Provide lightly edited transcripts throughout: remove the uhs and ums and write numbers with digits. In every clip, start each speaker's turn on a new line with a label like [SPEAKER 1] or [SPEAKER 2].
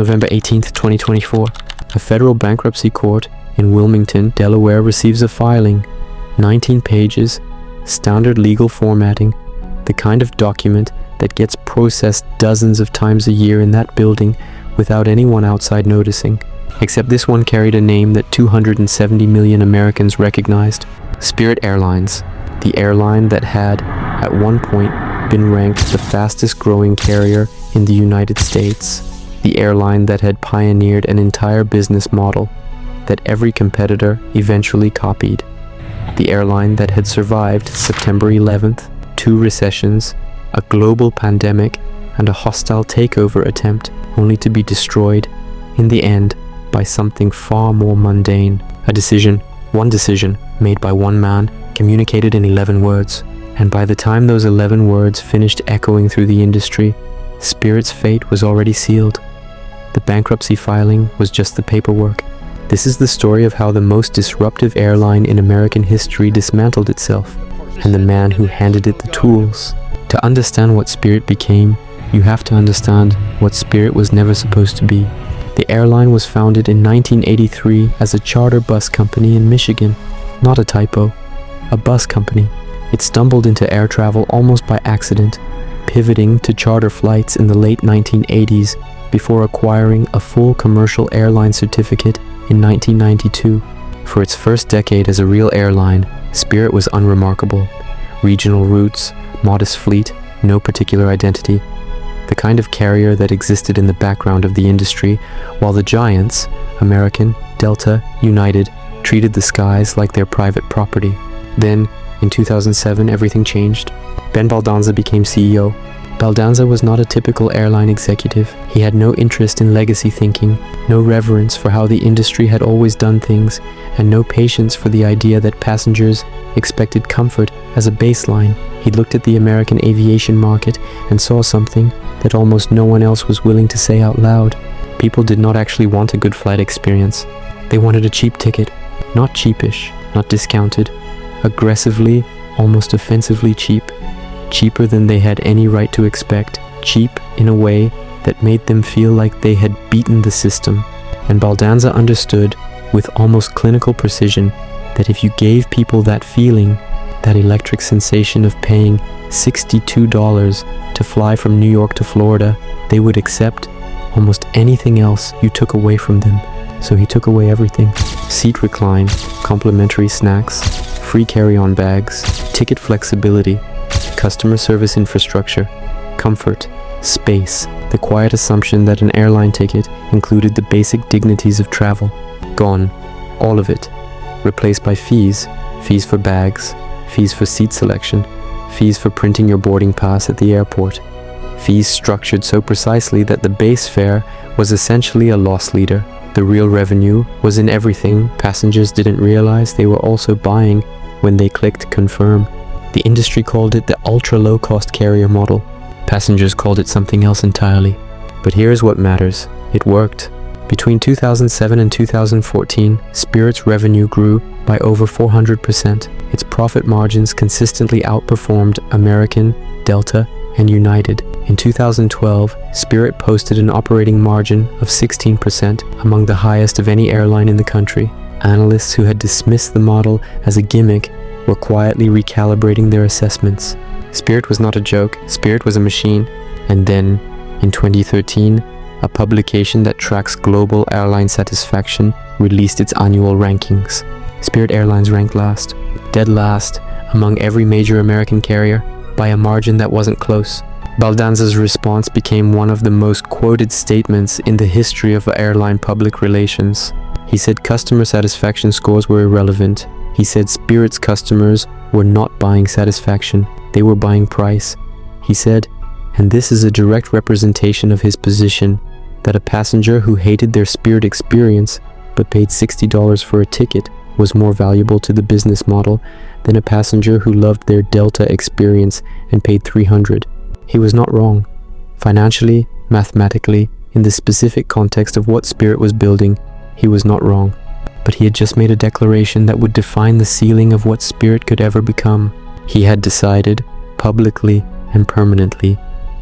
[SPEAKER 1] November 18th, 2024. A federal bankruptcy court in Wilmington, Delaware receives a filing, 19 pages, standard legal formatting, the kind of document that gets processed dozens of times a year in that building without anyone outside noticing. Except this one carried a name that 270 million Americans recognized: Spirit Airlines, the airline that had, at one point, been ranked the fastest growing carrier in the United States, the airline that had pioneered an entire business model that every competitor eventually copied, the airline that had survived September 11th, 2 recessions, a global pandemic, and a hostile takeover attempt, only to be destroyed, in the end, by something far more mundane. One decision, made by one man, communicated in 11 words. And by the time those 11 words finished echoing through the industry, Spirit's fate was already sealed. The bankruptcy filing was just the paperwork. This is the story of how the most disruptive airline in American history dismantled itself, and the man who handed it the tools. To understand what Spirit became, you have to understand what Spirit was never supposed to be. The airline was founded in 1983 as a charter bus company in Michigan. Not a typo, a bus company. It stumbled into air travel almost by accident, pivoting to charter flights in the late 1980s before acquiring a full commercial airline certificate in 1992. For its first decade as a real airline, Spirit was unremarkable. Regional routes, modest fleet, no particular identity. The kind of carrier that existed in the background of the industry, while the giants, American, Delta, United, treated the skies like their private property. Then, in 2007, everything changed. Ben Baldanza became CEO. Baldanza was not a typical airline executive. He had no interest in legacy thinking, no reverence for how the industry had always done things, and no patience for the idea that passengers expected comfort as a baseline. He looked at the American aviation market and saw something that almost no one else was willing to say out loud. People did not actually want a good flight experience. They wanted a cheap ticket. Not cheapish, not discounted. Aggressively, almost offensively cheap. Cheaper than they had any right to expect. Cheap in a way that made them feel like they had beaten the system. And Baldanza understood, with almost clinical precision, that if you gave people that feeling, that electric sensation of paying $62 to fly from New York to Florida, they would accept almost anything else you took away from them. So he took away everything. Seat recline, complimentary snacks, free carry-on bags, ticket flexibility, customer service infrastructure, comfort, space, the quiet assumption that an airline ticket included the basic dignities of travel. Gone. All of it. Replaced by fees. Fees for bags, fees for seat selection, fees for printing your boarding pass at the airport. Fees structured so precisely that the base fare was essentially a loss leader. The real revenue was in everything passengers didn't realize they were also buying when they clicked confirm. The industry called it the ultra-low-cost carrier model. Passengers called it something else entirely. But here's what matters. It worked. Between 2007 and 2014, Spirit's revenue grew by over 400%. Its profit margins consistently outperformed American, Delta, and United. In 2012, Spirit posted an operating margin of 16%, among the highest of any airline in the country. Analysts who had dismissed the model as a gimmick were quietly recalibrating their assessments. Spirit was not a joke, Spirit was a machine. And then, in 2013, a publication that tracks global airline satisfaction released its annual rankings. Spirit Airlines ranked last, dead last, among every major American carrier, by a margin that wasn't close. Baldanza's response became one of the most quoted statements in the history of airline public relations. He said customer satisfaction scores were irrelevant. He said Spirit's customers were not buying satisfaction, they were buying price. He said, and this is a direct representation of his position, that a passenger who hated their Spirit experience but paid $60 for a ticket was more valuable to the business model than a passenger who loved their Delta experience and paid $300. He was not wrong. Financially, mathematically, in the specific context of what Spirit was building, he was not wrong. But he had just made a declaration that would define the ceiling of what Spirit could ever become. He had decided, publicly and permanently,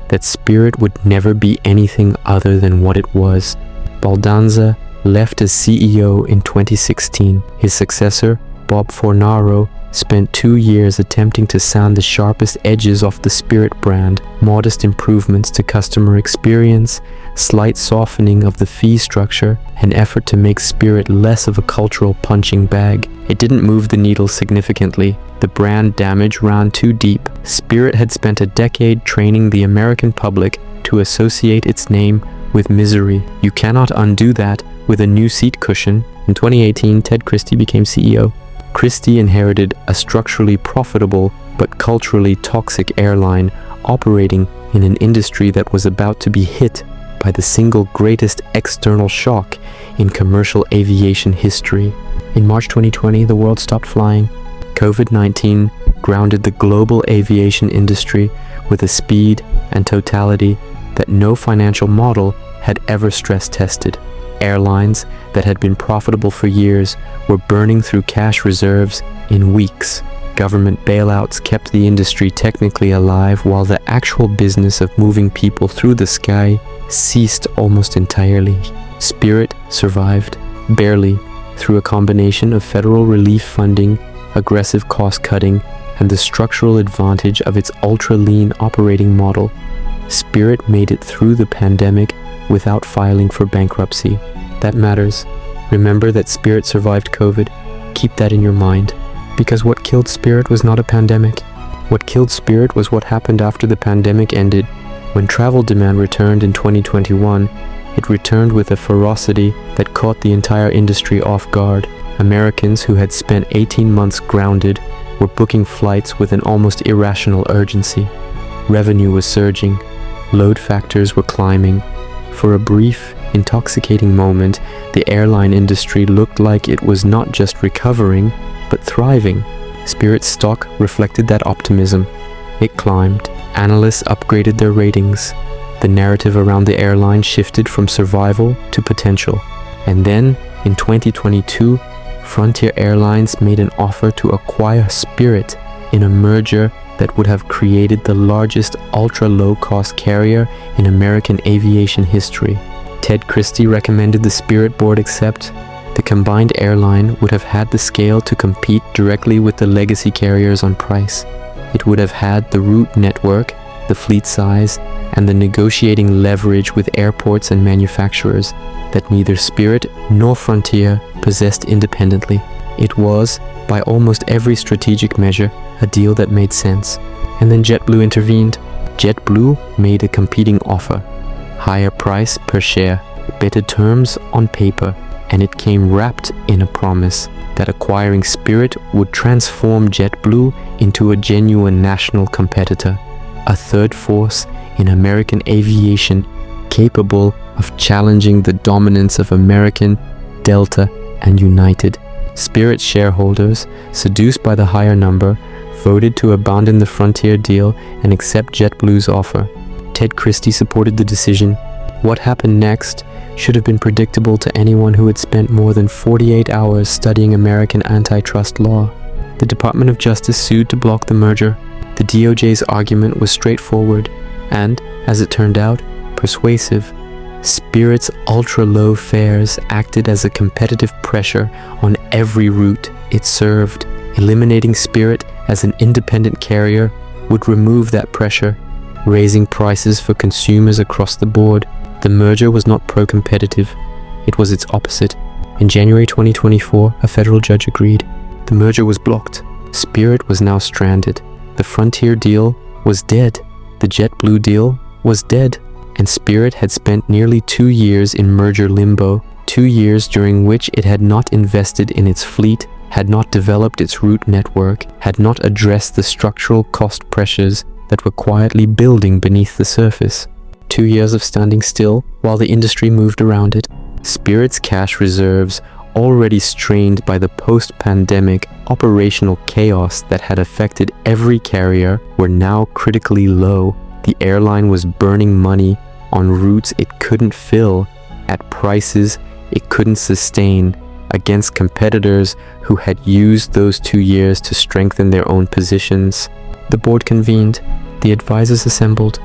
[SPEAKER 1] that Spirit would never be anything other than what it was Baldanza left as CEO in 2016. His successor, Bob Fornaro, spent 2 years attempting to sand the sharpest edges off the Spirit brand, modest improvements to customer experience, slight softening of the fee structure, an effort to make Spirit less of a cultural punching bag. It didn't move the needle significantly. The brand damage ran too deep. Spirit had spent a decade training the American public to associate its name with misery. You cannot undo that with a new seat cushion. In 2018, Ted Christie became CEO. Christie inherited a structurally profitable but culturally toxic airline operating in an industry that was about to be hit by the single greatest external shock in commercial aviation history. In March 2020, the world stopped flying. COVID-19 grounded the global aviation industry with a speed and totality that no financial model had ever stress-tested. Airlines that had been profitable for years were burning through cash reserves in weeks. Government bailouts kept the industry technically alive, while the actual business of moving people through the sky ceased almost entirely. Spirit survived, barely, through a combination of federal relief funding, aggressive cost-cutting, and the structural advantage of its ultra-lean operating model. Spirit made it through the pandemic without filing for bankruptcy. That matters. Remember that Spirit survived COVID. Keep that in your mind. Because what killed Spirit was not a pandemic. What killed Spirit was what happened after the pandemic ended. When travel demand returned in 2021, it returned with a ferocity that caught the entire industry off guard. Americans who had spent 18 months grounded were booking flights with an almost irrational urgency. Revenue was surging. Load factors were climbing. For a brief, intoxicating moment, the airline industry looked like it was not just recovering, but thriving. Spirit's stock reflected that optimism. It climbed. Analysts upgraded their ratings. The narrative around the airline shifted from survival to potential. And then, in 2022, Frontier Airlines made an offer to acquire Spirit in a merger that would have created the largest ultra-low-cost carrier in American aviation history. Ted Christie recommended the Spirit board accept. The combined airline would have had the scale to compete directly with the legacy carriers on price. It would have had the route network, the fleet size, and the negotiating leverage with airports and manufacturers that neither Spirit nor Frontier possessed independently. It was, by almost every strategic measure, a deal that made sense. And then JetBlue intervened. JetBlue made a competing offer. Higher price per share, better terms on paper, and it came wrapped in a promise that acquiring Spirit would transform JetBlue into a genuine national competitor, a third force in American aviation capable of challenging the dominance of American, Delta, and United. Spirit shareholders, seduced by the higher number, voted to abandon the Frontier deal and accept JetBlue's offer. Ted Christie supported the decision. What happened next should have been predictable to anyone who had spent more than 48 hours studying American antitrust law. The Department of Justice sued to block the merger. The DOJ's argument was straightforward and, as it turned out, persuasive. Spirit's ultra-low fares acted as a competitive pressure on every route it served. Eliminating Spirit as an independent carrier would remove that pressure, raising prices for consumers across the board. The merger was not pro-competitive. It was its opposite. In January 2024, a federal judge agreed. The merger was blocked. Spirit was now stranded. The Frontier deal was dead. The JetBlue deal was dead. And Spirit had spent nearly 2 years in merger limbo, 2 years during which it had not invested in its fleet, had not developed its route network, had not addressed the structural cost pressures that were quietly building beneath the surface. 2 years of standing still while the industry moved around it. Spirit's cash reserves, already strained by the post-pandemic operational chaos that had affected every carrier, were now critically low. The airline was burning money on routes it couldn't fill, at prices it couldn't sustain, against competitors who had used those 2 years to strengthen their own positions. The board convened, the advisors assembled,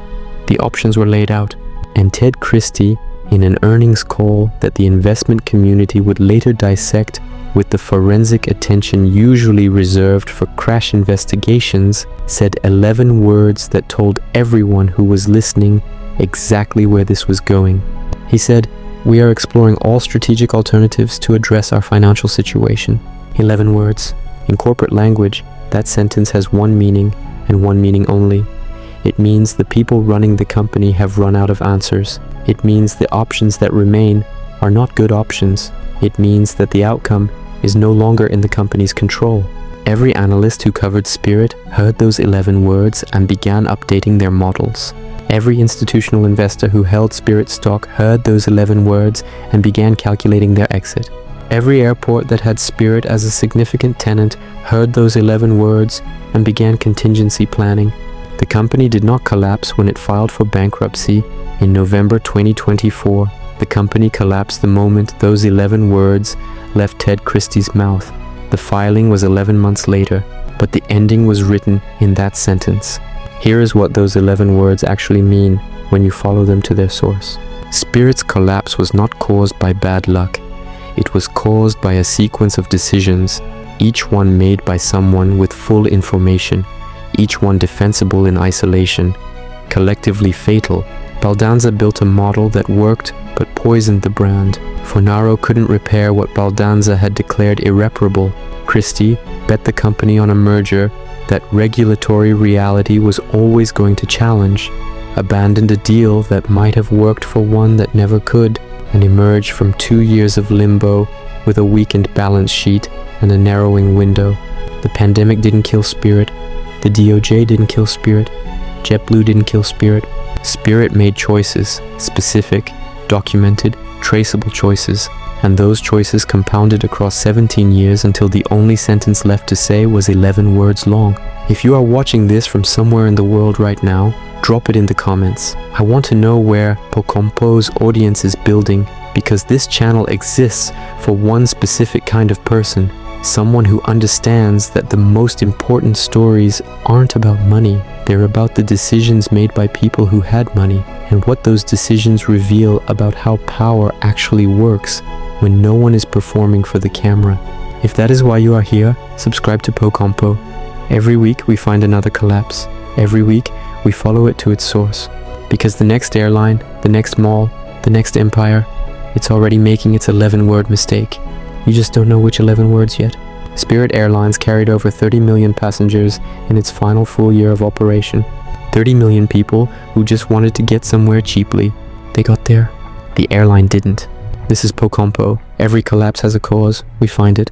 [SPEAKER 1] the options were laid out, and Ted Christie, in an earnings call that the investment community would later dissect with the forensic attention usually reserved for crash investigations, said 11 words that told everyone who was listening exactly where this was going. He said, "We are exploring all strategic alternatives to address our financial situation." 11 words. In corporate language, that sentence has one meaning and one meaning only. It means the people running the company have run out of answers. It means the options that remain are not good options. It means that the outcome is no longer in the company's control. Every analyst who covered Spirit heard those 11 words and began updating their models. Every institutional investor who held Spirit stock heard those 11 words and began calculating their exit. Every airport that had Spirit as a significant tenant heard those 11 words and began contingency planning. The company did not collapse when it filed for bankruptcy in November 2024. The company collapsed the moment those 11 words left Ted Christie's mouth. The filing was 11 months later, but the ending was written in that sentence. Here is what those 11 words actually mean when you follow them to their source. Spirit's collapse was not caused by bad luck. It was caused by a sequence of decisions, each one made by someone with full information, each one defensible in isolation, collectively fatal. Baldanza built a model that worked but poisoned the brand. Fornaro couldn't repair what Baldanza had declared irreparable. Christie bet the company on a merger that regulatory reality was always going to challenge, abandoned a deal that might have worked for one that never could, and emerged from 2 years of limbo with a weakened balance sheet and a narrowing window. The pandemic didn't kill Spirit. The DOJ didn't kill Spirit. JetBlue didn't kill Spirit. Spirit made choices, specific, documented, traceable choices, and those choices compounded across 17 years until the only sentence left to say was 11 words long. If you are watching this from somewhere in the world right now, drop it in the comments. I want to know where Pocompo's audience is building, because this channel exists for one specific kind of person, someone who understands that the most important stories aren't about money. They're about the decisions made by people who had money, and what those decisions reveal about how power actually works when no one is performing for the camera. If that is why you are here, subscribe to Pocompo. Every week we find another collapse. Every week we follow it to its source. Because the next airline, the next mall, the next empire, it's already making its 11-word mistake. You just don't know which 11 words yet. Spirit Airlines carried over 30 million passengers in its final full year of operation. 30 million people who just wanted to get somewhere cheaply. They got there. The airline didn't. This is Pocompo. Every collapse has a cause. We find it.